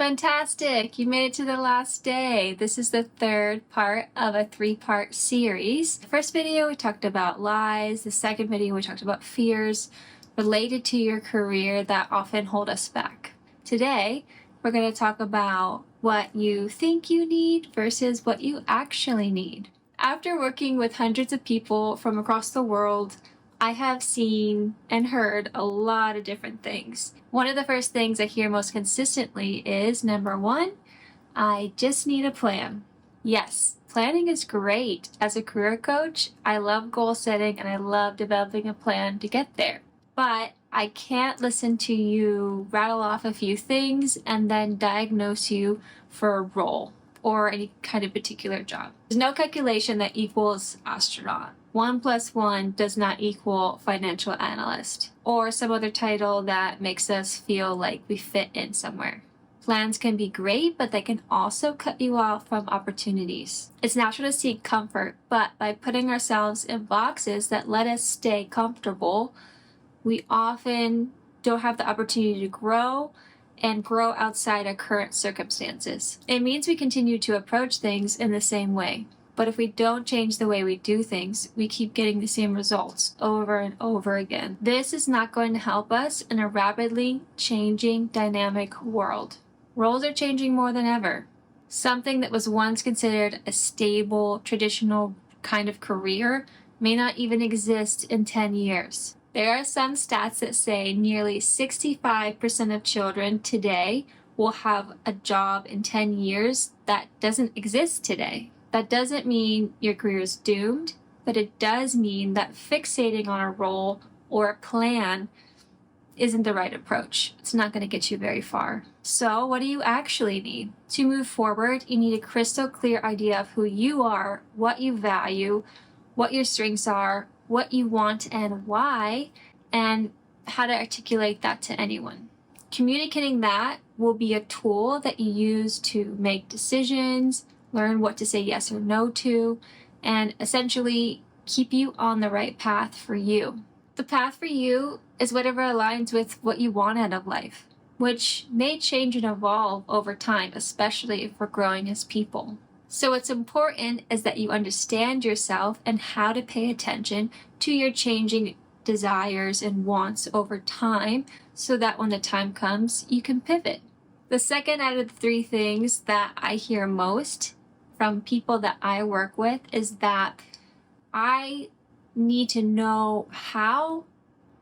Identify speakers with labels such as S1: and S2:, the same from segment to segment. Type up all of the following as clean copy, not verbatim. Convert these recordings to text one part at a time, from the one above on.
S1: Fantastic! You made it to the last day. This is the third part of a 3-part series. The first video we talked about lies. The second video we talked about fears related to your career that often hold us back. Today, we're going to talk about what you think you need versus what you actually need. After working with hundreds of people from across the world, I have seen and heard a lot of different things. One of the first things I hear most consistently is, number one, I just need a plan. Yes, planning is great. As a career coach, I love goal setting and I love developing a plan to get there. But I can't listen to you rattle off a few things and then diagnose you for a role or any kind of particular job. There's no calculation that equals astronaut. 1 + 1 does not equal financial analyst or some other title that makes us feel like we fit in somewhere. Plans can be great, but they can also cut you off from opportunities. It's natural to seek comfort, but by putting ourselves in boxes that let us stay comfortable, we often don't have the opportunity to grow and grow outside our current circumstances. It means we continue to approach things in the same way. But if we don't change the way we do things, we keep getting the same results over and over again. This is not going to help us in a rapidly changing, dynamic world. Roles are changing more than ever. Something that was once considered a stable, traditional kind of career may not even exist in 10 years. There are some stats that say nearly 65% of children today will have a job in 10 years that doesn't exist today. That doesn't mean your career is doomed, but it does mean that fixating on a role or a plan isn't the right approach. It's not going to get you very far. So what do you actually need? To move forward, you need a crystal clear idea of who you are, what you value, what your strengths are, what you want and why, and how to articulate that to anyone. Communicating that will be a tool that you use to make decisions, learn what to say yes or no to, and essentially keep you on the right path for you. The path for you is whatever aligns with what you want out of life, which may change and evolve over time, especially if we're growing as people. So what's important is that you understand yourself and how to pay attention to your changing desires and wants over time so that when the time comes, you can pivot. The second out of the 3 things that I hear most from people that I work with is that I need to know how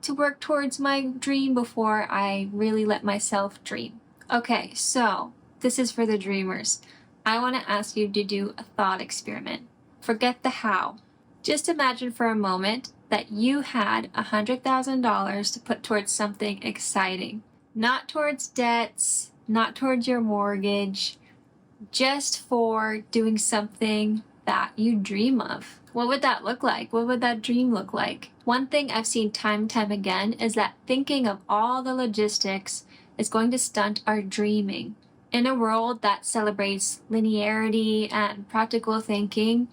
S1: to work towards my dream before I really let myself dream. Okay, so this is for the dreamers. I want to ask you to do a thought experiment. Forget the how. Just imagine for a moment that you had $100,000 to put towards something exciting. Not towards debts, not towards your mortgage, just for doing something that you dream of. What would that look like? What would that dream look like? One thing I've seen time and time again is that thinking of all the logistics is going to stunt our dreaming. In a world that celebrates linearity and practical thinking,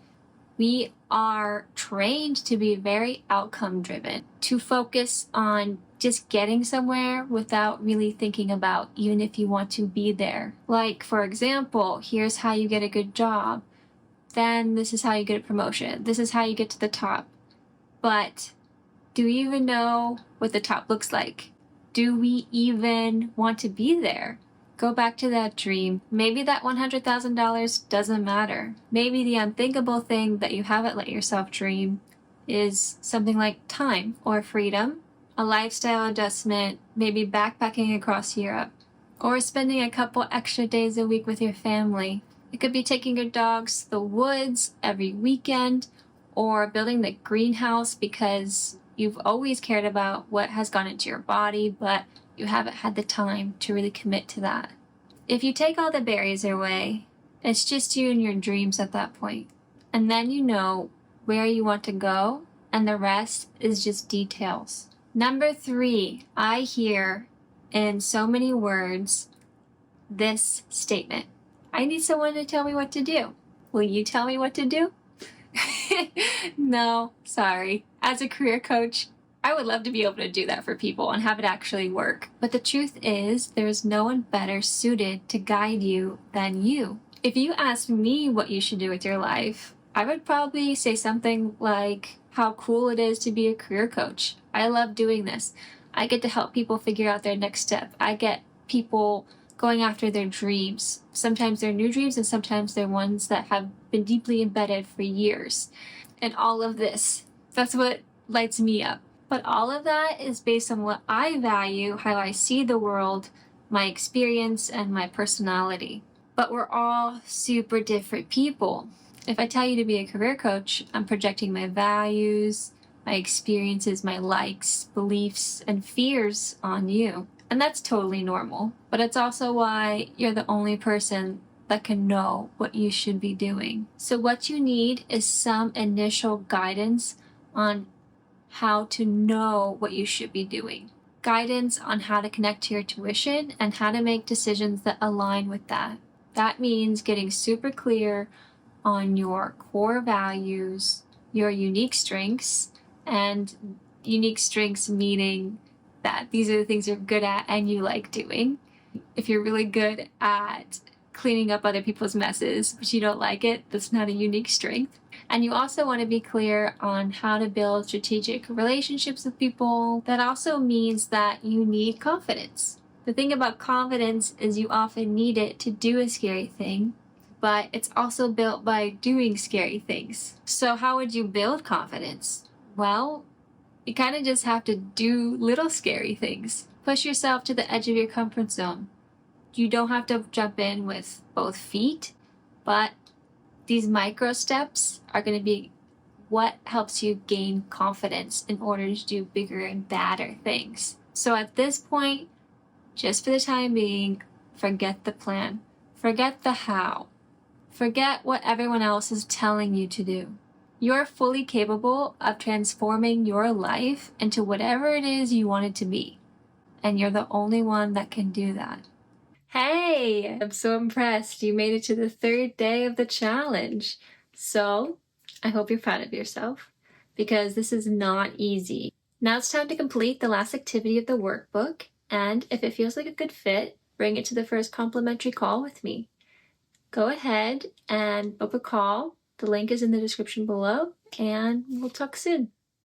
S1: we are trained to be very outcome driven, to focus on just getting somewhere without really thinking about even if you want to be there. Like, for example, here's how you get a good job. Then this is how you get a promotion. This is how you get to the top. But do we even know what the top looks like? Do we even want to be there? Go back to that dream. Maybe that $100,000 doesn't matter. Maybe the unthinkable thing that you haven't let yourself dream is something like time or freedom, a lifestyle adjustment, maybe backpacking across Europe, or spending a couple extra days a week with your family. It could be taking your dogs to the woods every weekend, or building the greenhouse because you've always cared about what has gone into your body, but you haven't had the time to really commit to that. If you take all the barriers away, it's just you and your dreams at that point. And then you know where you want to go, and the rest is just details. Number 3, I hear in so many words this statement. I need someone to tell me what to do. Will you tell me what to do? No, sorry. As a career coach, I would love to be able to do that for people and have it actually work. But the truth is, there's no one better suited to guide you than you. If you ask me what you should do with your life, I would probably say something like how cool it is to be a career coach. I love doing this. I get to help people figure out their next step. I get people going after their dreams. Sometimes they're new dreams and sometimes they're ones that have been deeply embedded for years. And all of this, that's what lights me up. But all of that is based on what I value, how I see the world, my experience, and my personality. But we're all super different people. If I tell you to be a career coach, I'm projecting my values, my experiences, my likes, beliefs, and fears on you. And that's totally normal. But it's also why you're the only person that can know what you should be doing. So what you need is some initial guidance on how to know what you should be doing. Guidance on how to connect to your tuition and how to make decisions that align with that. That means getting super clear on your core values, your unique strengths, and unique strengths meaning that these are the things you're good at and you like doing. If you're really good at cleaning up other people's messes, but you don't like it, that's not a unique strength. And you also want to be clear on how to build strategic relationships with people. That also means that you need confidence. The thing about confidence is you often need it to do a scary thing, but it's also built by doing scary things. So how would you build confidence? Well, you kind of just have to do little scary things. Push yourself to the edge of your comfort zone. You don't have to jump in with both feet, but these micro steps are going to be what helps you gain confidence in order to do bigger and badder things. So at this point, just for the time being, forget the plan. Forget the how. Forget what everyone else is telling you to do. You're fully capable of transforming your life into whatever it is you want it to be. And you're the only one that can do that. Hey, I'm so impressed. You made it to the 3rd day of the challenge. So I hope you're proud of yourself because this is not easy. Now it's time to complete the last activity of the workbook. And if it feels like a good fit, bring it to the first complimentary call with me. Go ahead and book a call. The link is in the description below and we'll talk soon.